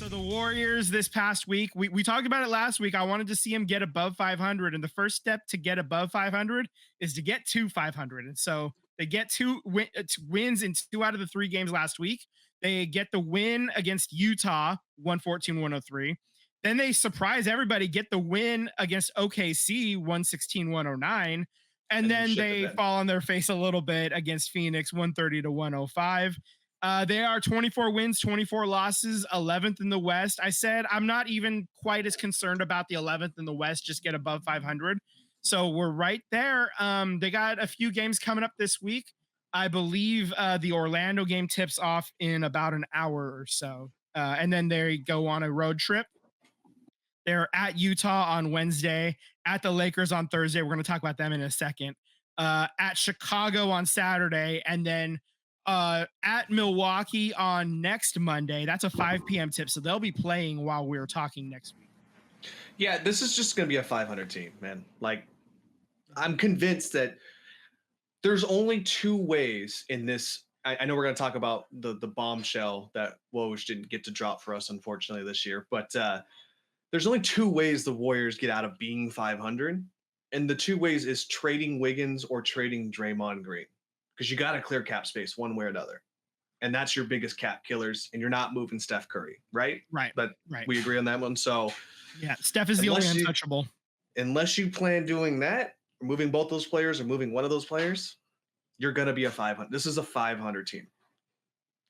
So the Warriors this past week, we talked about it last week. I wanted to see them get above 500, and the first step to get above 500 is to get to 500. And so they get wins in 2 out of the 3 games last week. They get the win against Utah, 114-103. Then they surprise everybody, get the win against OKC, 116-109. And then they fall on their face a little bit against Phoenix, 130-105. They are 24 wins, 24 losses, 11th in the West. I said I'm not even quite as concerned about the 11th in the West, just get above 500. So we're right there. They got a few games coming up this week. I believe the Orlando game tips off in about an hour or so. And then they go on a road trip. They're at Utah on Wednesday, at the Lakers on Thursday. We're going to talk about them in a second. At Chicago on Saturday, and then at Milwaukee on next Monday. That's a 5 p.m. tip, so they'll be playing while we're talking next week. Yeah, this is just going to be a 500 team, man. Like, I'm convinced that there's only 2 ways in this. I know we're going to talk about the bombshell that Woj didn't get to drop for us, unfortunately, this year. But there's only 2 ways the Warriors get out of being 500. And the 2 ways is trading Wiggins or trading Draymond Green. Because you got to clear cap space one way or another. And that's your biggest cap killers. And you're not moving Steph Curry, right? Right. But right. We agree on that one. So yeah, Steph is the only untouchable. Unless you plan doing that, or moving both those players or moving one of those players, you're going to be a 500. This is a 500 team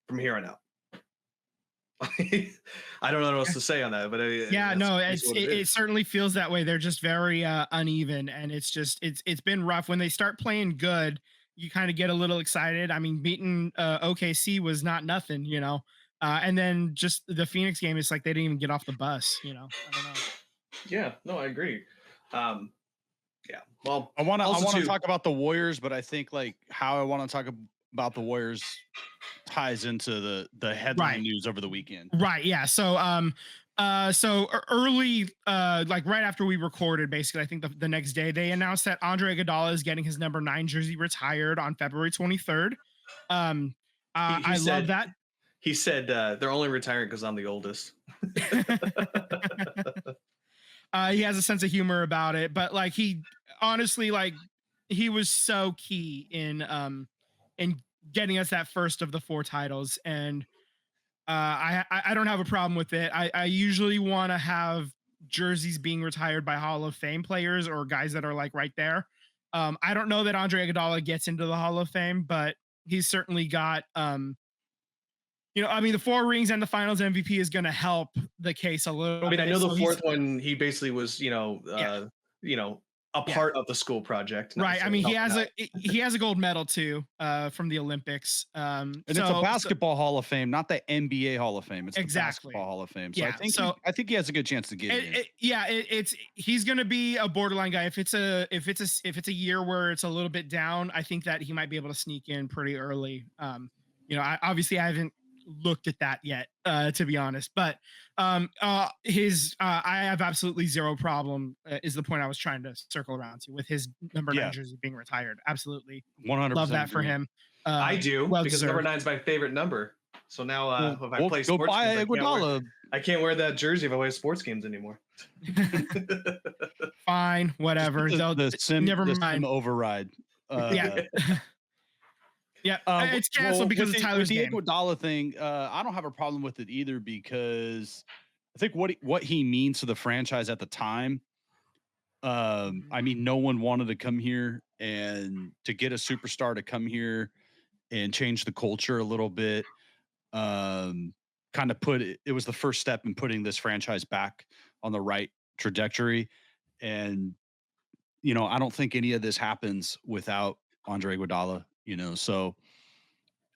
from here on out. I don't know what else to say on that, but it certainly feels that way. They're just very uneven, and it's been rough. When they start playing good, you kind of get a little excited. I mean, beating OKC was not nothing, you know. And then just the Phoenix game, it's like they didn't even get off the bus, you know. I don't know. Yeah, no, I agree. Yeah. Well, I want to talk about the Warriors, but I think like how I want to talk about the Warriors ties into the headline news over the weekend. Right. Yeah. So early, like right after we recorded, basically, I think the next day they announced that Andre Iguodala is getting his number 9 jersey retired on February 23rd. I love that. He said they're only retiring because I'm the oldest. He has a sense of humor about it, but like he honestly, like he was so key in getting us that first of the 4 titles. And I don't have a problem with it. I usually want to have jerseys being retired by Hall of Fame players or guys that are like right there. I don't know that Andre Iguodala gets into the Hall of Fame, but he's certainly got, the 4 rings and the finals MVP is going to help the case a little bit. I know the 4th one, he basically was, a part of the school project. Right. I mean, he has a gold medal too, from the Olympics. And it's a basketball Hall of Fame, not the NBA Hall of Fame. It's exactly the basketball Hall of Fame. So I think he has a good chance to get in. He's going to be a borderline guy. If it's a year where it's a little bit down, I think that he might be able to sneak in pretty early. I haven't looked at that yet, to be honest, but I have absolutely zero problem, is the point I was trying to circle around to, with his number 9 jersey being retired. Absolutely 100% love that for him. I do, because number 9 is my favorite number. So now if I play sports games, I can't wear that jersey if I play sports games anymore. Fine, whatever. Never mind. Override. Yeah, it's canceled because of Tyler's game. The Iguodala thing, I don't have a problem with it either, because I think what he means to the franchise at the time. I mean, no one wanted to come here, and to get a superstar to come here and change the culture a little bit, kind of it was the first step in putting this franchise back on the right trajectory. And, I don't think any of this happens without Andre Iguodala. So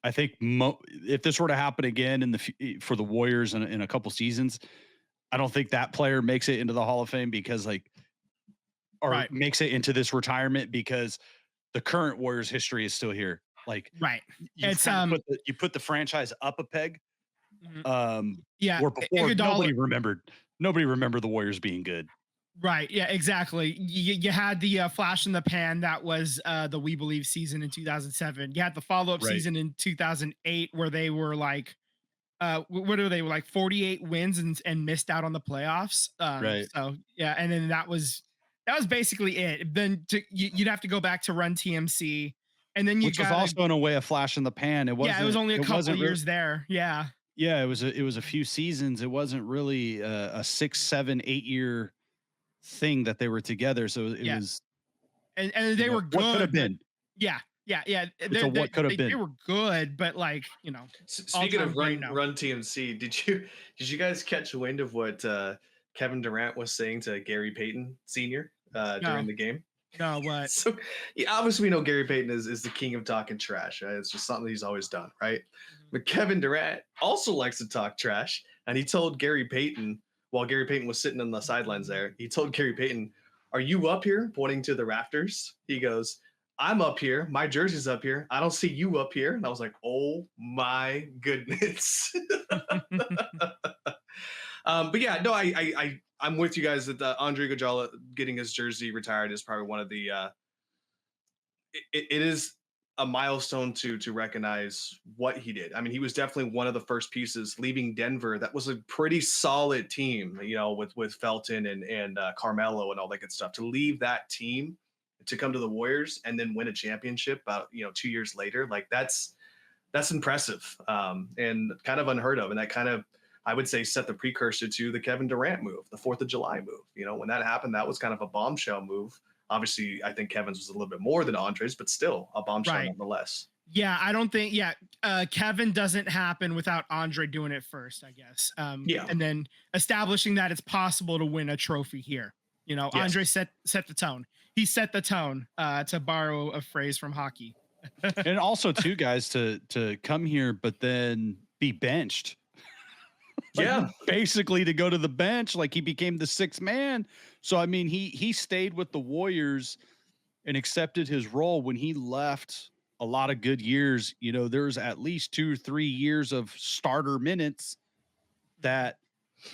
I think if this were to happen again for the Warriors in a couple seasons, I don't think that player makes it into the Hall of Fame makes it into this retirement, because the current Warriors history is still here. Like, right. You put the franchise up a peg. Where before nobody remembered the Warriors being good. Right. Yeah, exactly. You had the flash in the pan that was the We Believe season in 2007. You had the follow-up season in 2008 where they were like what are they, like 48 wins and missed out on the playoffs. Right. So yeah, and then that was basically it. Then you'd have to go back to Run TMC, and then you Which was got also in a way a flash in the pan. yeah, it was only a It couple wasn't really. years there. Yeah, Yeah, it was a few seasons. It wasn't really a 6, 7, 8 year thing that they were together. So it yeah, was, and you they know, were what could have good, but been. yeah, yeah, yeah. It's a what could have They been. were good, but like all Speaking time of great Run now. Run TMC, did you guys catch wind of what Kevin Durant was saying to Gary Payton Sr. During No, the game? no, what? So yeah, obviously we know Gary Payton is the king of talking trash. Right? It's just something he's always done, right? Mhm. But Kevin Durant also likes to talk trash, and he told Gary Payton while Gary Payton was sitting on the sidelines there, he told Gary Payton, "Are you up here?" Pointing to the rafters. He goes, "I'm up here. My jersey's up here. I don't see you up here." And I was like, "Oh my goodness." But yeah, no, I'm with you guys that Andre Iguodala getting his jersey retired is probably one of the it is a milestone to recognize what he did. I mean, he was definitely one of the first pieces leaving Denver. That was a pretty solid team, you know, with Felton and Carmelo and all that good stuff. To leave that team to come to the Warriors and then win a championship about 2 years later, like that's impressive and kind of unheard of. And that kind of, I would say, set the precursor to the Kevin Durant move, the 4th of July move. When that happened, that was kind of a bombshell move. Obviously, I think Kevin's was a little bit more than Andre's, but still a bombshell Right. nonetheless. Yeah, I don't think. Yeah, Kevin doesn't happen without Andre doing it first, I guess. Yeah. And then establishing that it's possible to win a trophy here. Yes. Andre set the tone. He set the tone. To borrow a phrase from hockey. And also too, guys, to come here but then be benched. Like, Yeah. basically to go to the bench, like he became the 6th man. So I mean, he stayed with the Warriors and accepted his role. When he left a lot of good years, there's at least 2 or 3 years of starter minutes that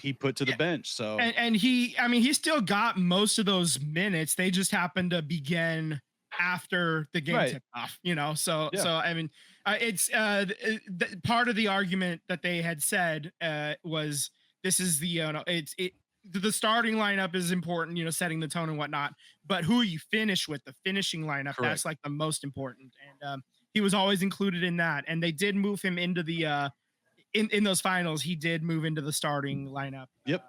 he put to the bench. So And he still got most of those minutes. They just happened to begin after the game Right. tipped off. So Yeah. so I mean, it's part of the argument that they had said was this is the starting lineup is important, setting the tone and whatnot. But who you finish with, the finishing lineup, Correct. that's like the most important. And he was always included in that. And they did move him into the in those finals. He did move into the starting lineup. Yep.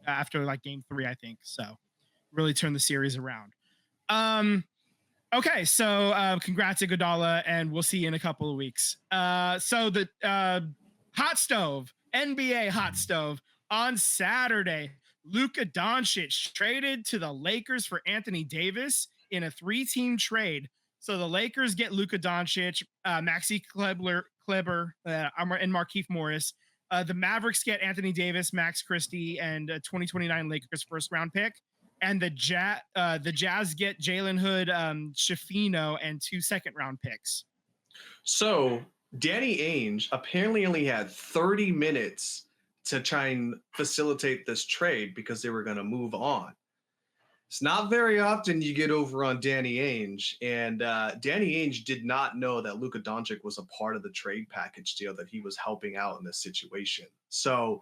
After like game 3, I think. So really turned the series around. Okay, so congrats to Iguodala, and we'll see you in a couple of weeks. So the hot stove, NBA hot stove on Saturday. Luka Doncic traded to the Lakers for Anthony Davis in a 3-team trade. So the Lakers get Luka Doncic, Maxi Kleber, and Markieff Morris. The Mavericks get Anthony Davis, Max Christie, and a 2029 Lakers first-round pick. And the Jazz get Jalen Hood, Shafino, and 2 second-round picks. So Danny Ainge apparently only had 30 minutes to try and facilitate this trade because they were going to move on. It's not very often you get over on Danny Ainge, and Danny Ainge did not know that Luka Doncic was a part of the trade package deal that he was helping out in this situation. So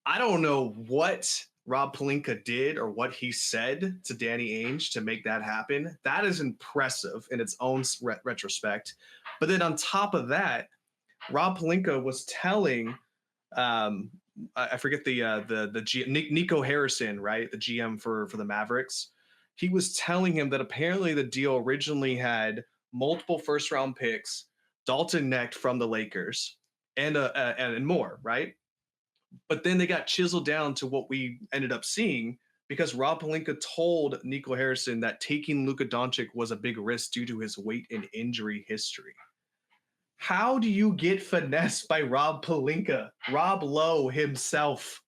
I don't know what Rob Pelinka did or what he said to Danny Ainge to make that happen. That is impressive in its own retrospect. But then on top of that, Rob Pelinka was telling I forget Nico Harrison, right? The GM for the Mavericks. He was telling him that apparently the deal originally had multiple first round picks, Dalton Knecht from the Lakers, and more, right? But then they got chiseled down to what we ended up seeing because Rob Pelinka told Nico Harrison that taking Luka Doncic was a big risk due to his weight and injury history. How do you get finessed by Rob Pelinka, Rob Lowe himself?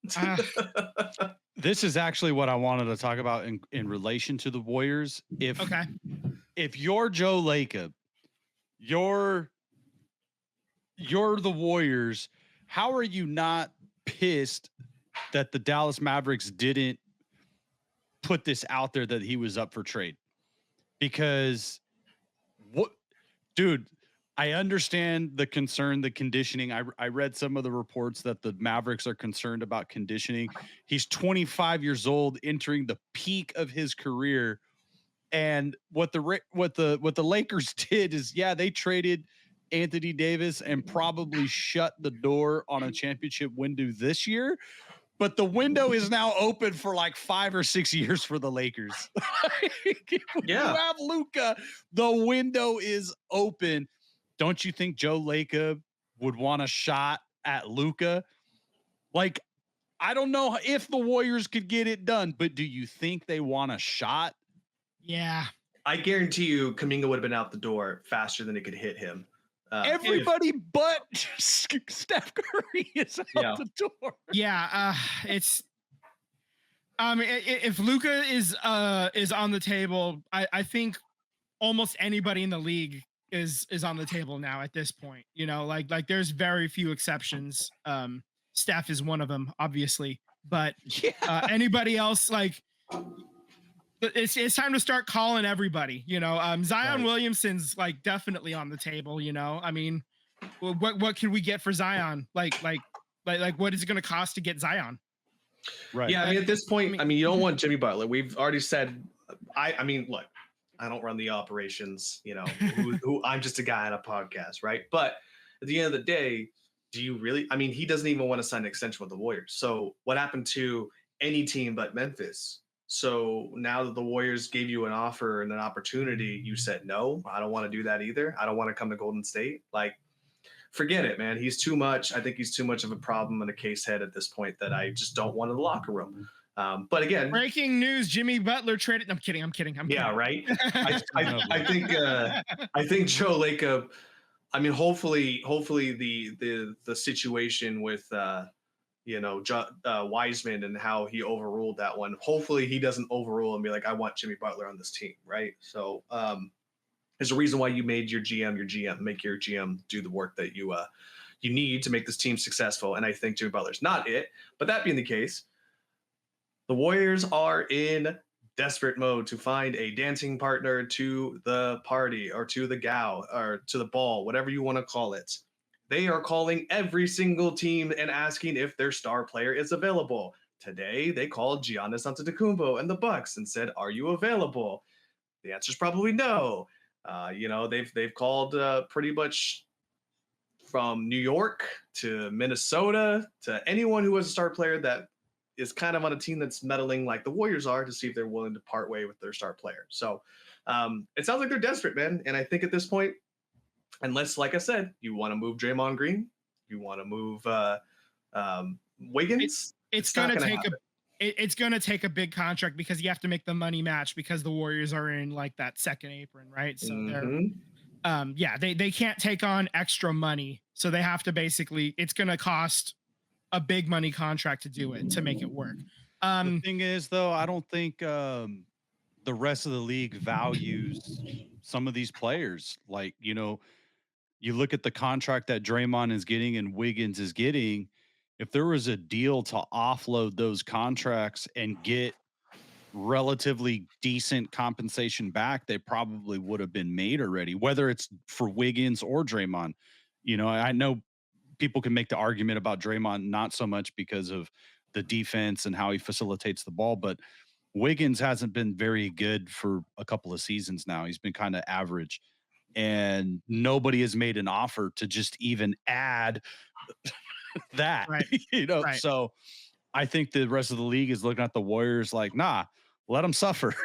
this is actually what I wanted to talk about in relation to the Warriors. If you're Joe Lacob, you're the Warriors, how are you not pissed that the Dallas Mavericks didn't put this out there that he was up for trade? Because dude, I understand the concern, the conditioning. I read some of the reports that the Mavericks are concerned about conditioning. He's 25 years old, entering the peak of his career. And what the Lakers did is, yeah, they traded Anthony Davis and probably shut the door on a championship window this year. But the window is now open for like 5 or 6 years for the Lakers. You have Luka, the window is open. Don't you think Joe Lacob would want a shot at Luka? Like, I don't know if the Warriors could get it done, but do you think they want a shot? Yeah. I guarantee you Kuminga would have been out the door faster than it could hit him. Everybody but Steph Curry is out the door. Yeah, it's if Luka is on the table, I think almost anybody in the league is on the table now at this point. You know, like there's very few exceptions. Steph is one of them, obviously, but anybody else, like it's time to start calling everybody. You know, Zion Williamson's like definitely on the table. You know, I mean, what can we get for Zion? Like what is it going to cost to get Zion? Right. Yeah, I mean, at this point, I mean, you don't want Jimmy Butler. We've already said. I mean, look, I don't run the operations. You know, who I'm just a guy on a podcast, right? But at the end of the day, do you really? I mean, he doesn't even want to sign an extension with the Warriors. So what happened to any team but Memphis? So now that the Warriors gave you an offer and an opportunity, you said no. I don't want to do that either. I don't want to come to Golden State. Like, forget it, man. He's too much. I think he's too much of a problem and a case head at this point that I just don't want in the locker room. But again, breaking news: Jimmy Butler traded. I'm kidding. Yeah, right. I think Joe Lacob. I mean, hopefully the situation with Wiseman and how he overruled that one. Hopefully he doesn't overrule and be like, I want Jimmy Butler on this team, right? So there's a reason why you made your GM. Make your GM do the work that you need to make this team successful. And I think Jimmy Butler's not it. But that being the case, the Warriors are in desperate mode to find a dancing partner to the party or to the gal or to the ball, whatever you want to call it. They are calling every single team and asking if their star player is available. Today, they called Giannis Antetokounmpo and the Bucks and said, "Are you available?" The answer is probably no. They've called pretty much from New York to Minnesota to anyone who was a star player that is kind of on a team that's meddling like the Warriors are to see if they're willing to part way with their star player. So it sounds like they're desperate, man. And I think at this point, unless, like I said, you want to move Draymond Green, you want to move Wiggins, it's going to take a big contract because you have to make the money match because the Warriors are in like that second apron, right? So they can't take on extra money. So they have to basically, it's going to cost a big money contract to do it, to make it work. The thing is, though, I don't think the rest of the league values some of these players. Like, you know, you look at the contract that Draymond is getting and Wiggins is getting. If there was a deal to offload those contracts and get relatively decent compensation back, they probably would have been made already, whether it's for Wiggins or Draymond. You know, I know people can make the argument about Draymond not so much because of the defense and how he facilitates the ball, but Wiggins hasn't been very good for a couple of seasons now. He's been kind of average, and nobody has made an offer to just even add that, right. you know? Right. So I think the rest of the league is looking at the Warriors like, nah, let them suffer.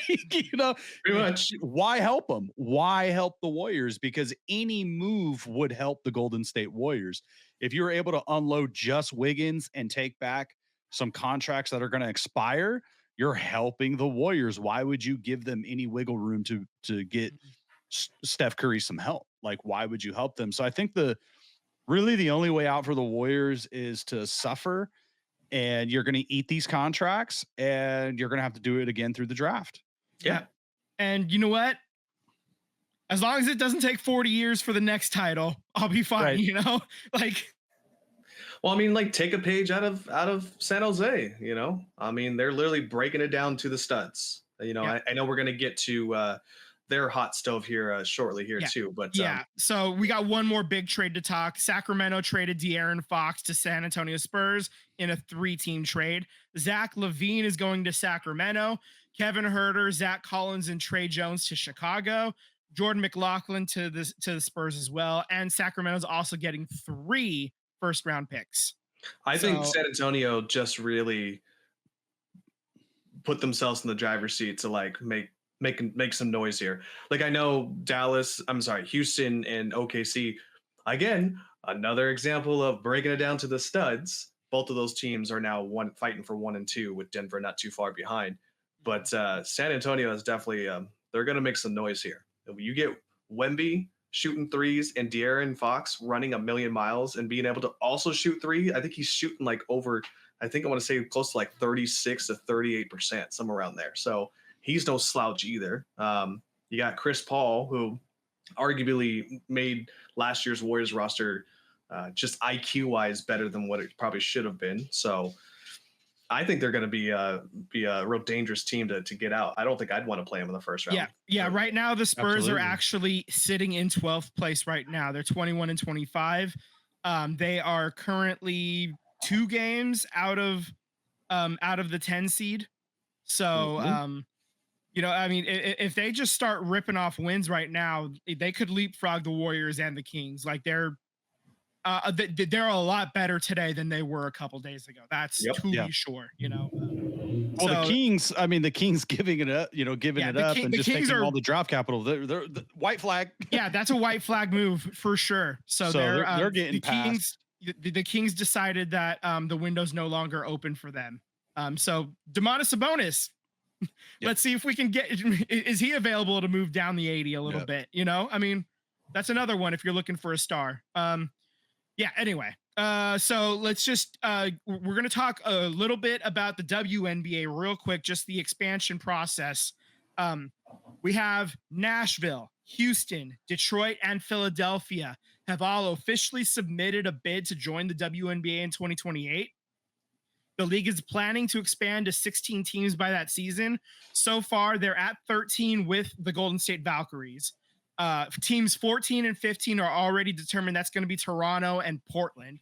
You know, pretty much. Why help them? Why help the Warriors? Because any move would help the Golden State Warriors. If you were able to unload just Wiggins and take back some contracts that are going to expire, you're helping the Warriors. Why would you give them any wiggle room to get Steph Curry some help? Like, why would you help them? So I think really the only way out for the Warriors is to suffer, and you're going to eat these contracts, and you're going to have to do it again through the draft. Yeah. And you know what? As long as it doesn't take 40 years for the next title, I'll be fine, right. You know? Like, well, I mean, like, take a page out of San Jose, you know? I mean, they're literally breaking it down to the studs. You know, yeah. I know we're going to get to their hot stove here shortly here too. But yeah, so we got one more big trade to talk. Sacramento traded De'Aaron Fox to San Antonio Spurs in a 3-team trade. Zach LaVine is going to Sacramento. Kevin Huerter, Zach Collins, and Trey Jones to Chicago. Jordan McLaughlin to the Spurs as well. And Sacramento's also getting 3 first-round picks. I think San Antonio just really put themselves in the driver's seat to like make some noise here. Like I know Houston and OKC, again, another example of breaking it down to the studs. Both of those teams are now fighting for 1 and 2 with Denver not too far behind. But San Antonio is definitely they're going to make some noise here. You get Wemby shooting threes and De'Aaron Fox running a million miles and being able to also shoot 3. I think he's shooting like over, I want to say close to like 36 to 38%, somewhere around there. So he's no slouch either. You got Chris Paul, who arguably made last year's Warriors roster just IQ-wise better than what it probably should have been. So I think they're going to be a real dangerous team to get out. I don't think I'd want to play them in the first round. Yeah. Right now, the Spurs are actually sitting in 12th place right now. They're 21 and 25. They are currently 2 games out of the 10 seed. So, I mean, if they just start ripping off wins right now, they could leapfrog the Warriors and the Kings. Like they're a lot better today than they were a couple days ago. That's sure. The Kings giving it up, giving it up and just taking all the draft capital. They're the white flag. Yeah, that's a white flag move for sure. So they're getting the Kings. The Kings decided that the window's no longer open for them. So Domantas Sabonis, let's see if we can get. Is he available to move down the 80 a little bit? I mean, that's another one if you're looking for a star. Anyway, so let's just we're going to talk a little bit about the WNBA real quick, just the expansion process. We have Nashville, Houston, Detroit, and Philadelphia have all officially submitted a bid to join the WNBA in 2028. The league is planning to expand to 16 teams by that season. So far, they're at 13 with the Golden State Valkyries. Teams 14 and 15 are already determined. That's going to be Toronto and Portland.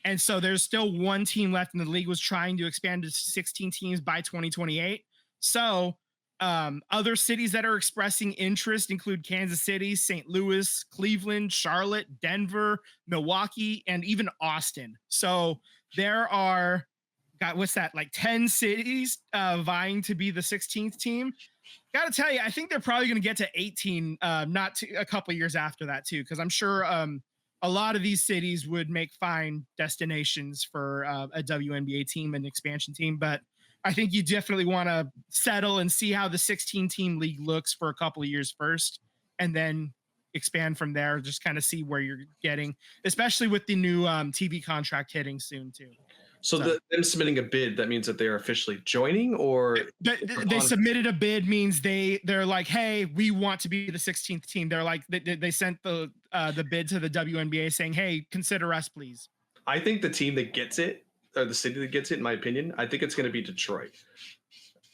And so there's still 1 team left, and the league was trying to expand to 16 teams by 2028. So other cities that are expressing interest include Kansas City, St. Louis, Cleveland, Charlotte, Denver, Milwaukee, and even Austin. So there are, like 10 cities vying to be the 16th team. Got to tell you, I think they're probably going to get to 18, a couple of years after that too, because I'm sure a lot of these cities would make fine destinations for a WNBA team and expansion team. But I think you definitely want to settle and see how the 16-team league looks for a couple of years first, and then expand from there. Just kind of see where you're getting, especially with the new TV contract hitting soon too. So them submitting a bid, that means that they're officially joining, or they submitted a bid means they're like, hey, we want to be the 16th team. They're like, they sent the bid to the WNBA saying, hey, consider us, please. I think the team that gets it, or the city that gets it, in my opinion, I think it's going to be Detroit,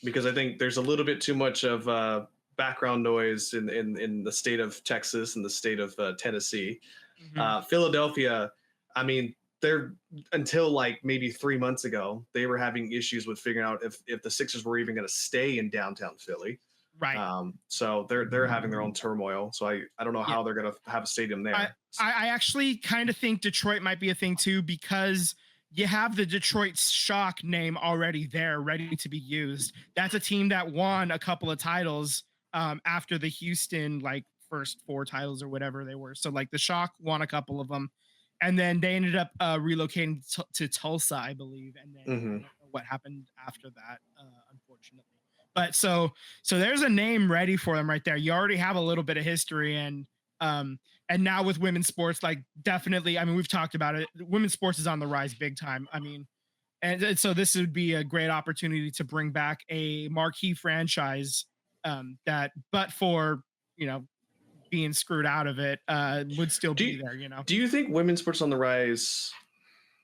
because I think there's a little bit too much of background noise in the state of Texas and the state of Tennessee. Philadelphia, I mean, they're, until like maybe 3 months ago, they were having issues with figuring out if the Sixers were even going to stay in downtown Philly. Right. So they're having their own turmoil. So I don't know how they're going to have a stadium there. I actually kind of think Detroit might be a thing too, because you have the Detroit Shock name already there, ready to be used. That's a team that won a couple of titles after the Houston first 4 titles or whatever they were. So like the Shock won a couple of them. And then they ended up relocating to Tulsa, I believe. And then I don't know what happened after that, unfortunately. But so there's a name ready for them right there. You already have a little bit of history, and now with women's sports, definitely. I mean, we've talked about it. Women's sports is on the rise big time. I mean, and so this would be a great opportunity to bring back a marquee franchise that, but for being screwed out of it, would still be there. Do you think women's sports on the rise?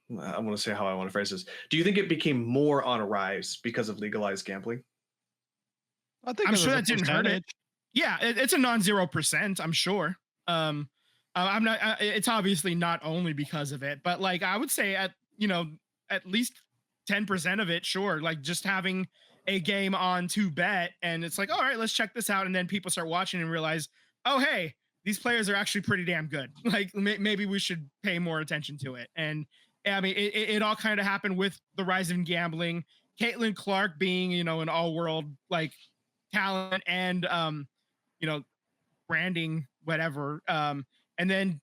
I want to say how I want to phrase this. Do you think it became more on a rise because of legalized gambling? I'm sure that didn't hurt it. Yeah, it's a non-0%, I'm sure. I'm not. It's obviously not only because of it, but like I would say at least 10% of it, sure. Like just having a game on to bet, and it's like, all right, let's check this out, and then people start watching and realize, oh hey, these players are actually pretty damn good. Like maybe we should pay more attention to it. And I mean, it all kind of happened with the rise of gambling. Caitlin Clark being an all-world like talent and you know branding whatever and then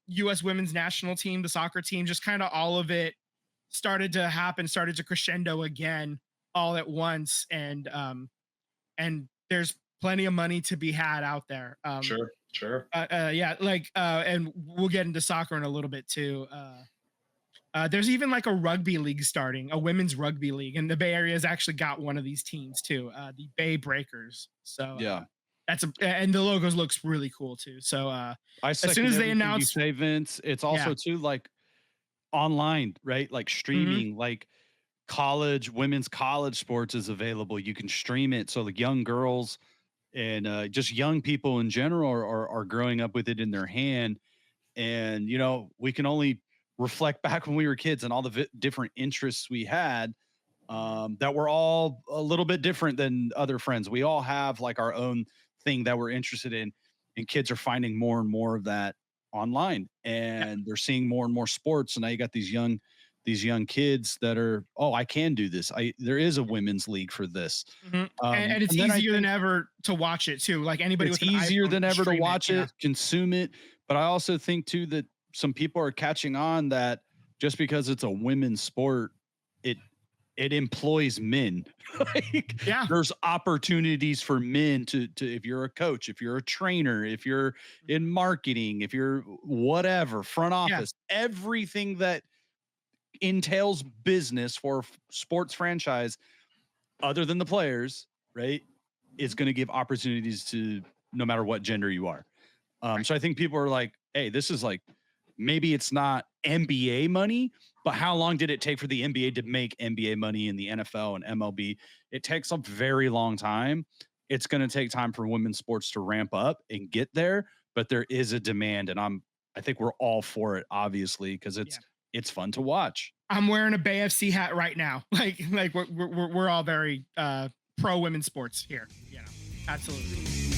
US women's national team, the soccer team, just kind of all of it started to crescendo again all at once. And there's plenty of money to be had out there. Sure. Yeah, like and we'll get into soccer in a little bit too. There's even like a rugby league starting, a women's rugby league, and the Bay Area has actually got one of these teams too, the Bay Breakers. So Yeah. And the logos looks really cool too. So I as soon as they everything you announce, say, Vince, it's also too like online, right? Like streaming, like women's college sports is available. You can stream it. So the young girls and just young people in general are growing up with it in their hand. And, we can only reflect back when we were kids and all the different interests we had that were all a little bit different than other friends. We all have like our own thing that we're interested in, and kids are finding more and more of that online, and they're seeing more and more sports. And now you got these young kids that are, oh, I can do this. There is a women's league for this. and it's easier than ever to watch it too. Like anybody it's with an easier iPhone than can ever to stream watch it, consume it. But I also think too that some people are catching on that just because it's a women's sport, it employs men. Like, there's opportunities for men to if you're a coach, if you're a trainer, if you're in marketing, if you're whatever, front office, everything that entails business for sports franchise other than the players, right, is going to give opportunities to no matter what gender you are. So I think people are like, hey, this is like, maybe it's not NBA money, but how long did it take for the NBA to make NBA money in the NFL and MLB? It takes a very long time. It's going to take time for women's sports to ramp up and get there, but there is a demand, and I think we're all for it, obviously, because it's fun to watch. I'm wearing a Bay FC hat right now. Like we're all very pro women's sports here. Absolutely.